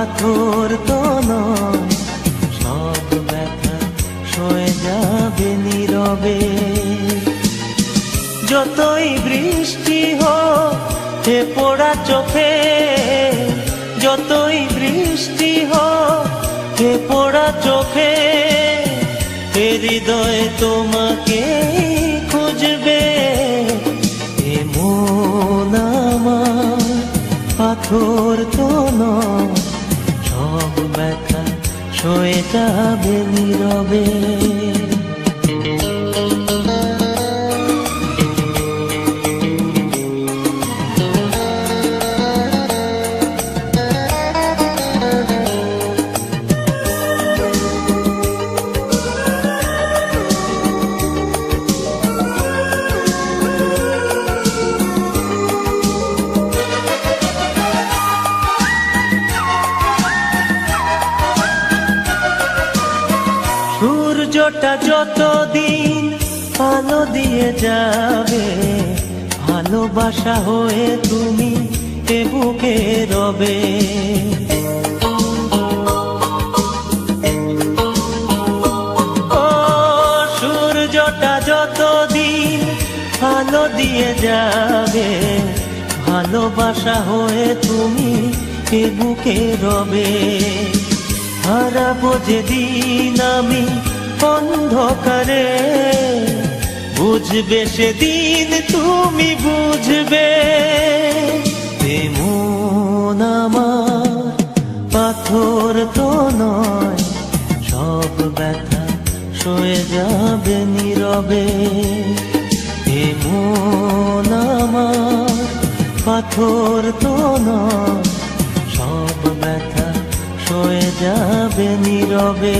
পাথর তো নয়, সব ব্যথা সয়ে যাবে নীরবে। যতই বৃষ্টি হোক হে পোড়া চোখে, যতই বৃষ্টি হোক হে পোড়া চোখে, এ হৃদয় তোমাকে খুঁজবে। এ মন আমার পাথর তো নয়, সব ব্যথা সয়ে যাবে নীরবে। সূর্যটা যতদিন আলো দিয়ে যাবে, ভালোবাসা হয়ে তুমি এ বুকে রবে। ও সূর্যটা যতদিন আলো দিয়ে যাবে, ভালোবাসা হয়ে তুমি এ বুকে রবে। হারাবো যেদিন আমি অন্ধকারে, বুঝবে সেদিন তুমি বুঝবে। মন আমার পাথর তো নয়, সব ব্যথা সয়ে যাবে নীরবে। মন আমার পাথর তো নয়, সব ব্যথা সয়ে যাবে নীরবে।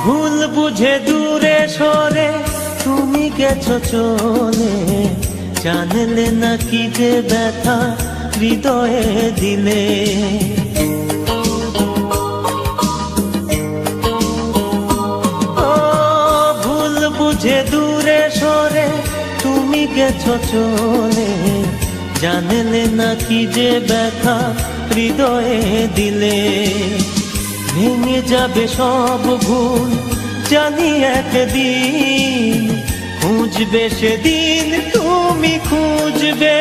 ভুল বুঝে দূরে সরে তুমি গেছো চলে, জানলে না কি যে ব্যথা হৃদয়ে দিলে। ও ভুল বুঝে দূরে সরে তুমি গেছো চলে, জানলে না কি যে ব্যথা হৃদয়ে দিলে। ভেঙে যাবে সব ভুল জানি একদিন, খুঁজবে সেদিন তুমি খুঁজবে।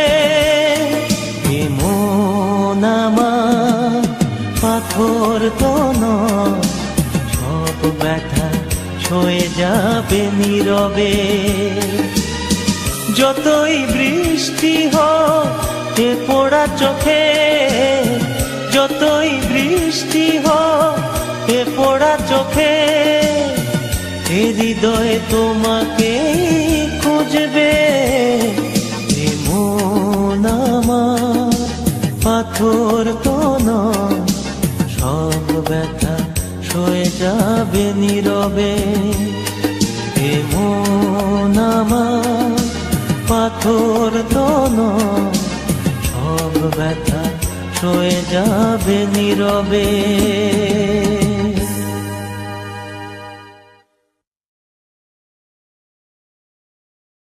মন আমার পাথর তো নয়, সব ব্যথা সয়ে যাবে নীরবে। যতই বৃষ্টি হোক এ পোড়া চোখে, যতই বৃষ্টি হোক এ পোড়া চোখে, এ হৃদয় তোমাকে খুঁজবে। এ মন আমার পাথর তো নয়, সব ব্যথা সয়ে যাবে নীরবে। এ মন আমার পাথর তো নয়, সব ব্যথা সয়ে যাবে নীরবে।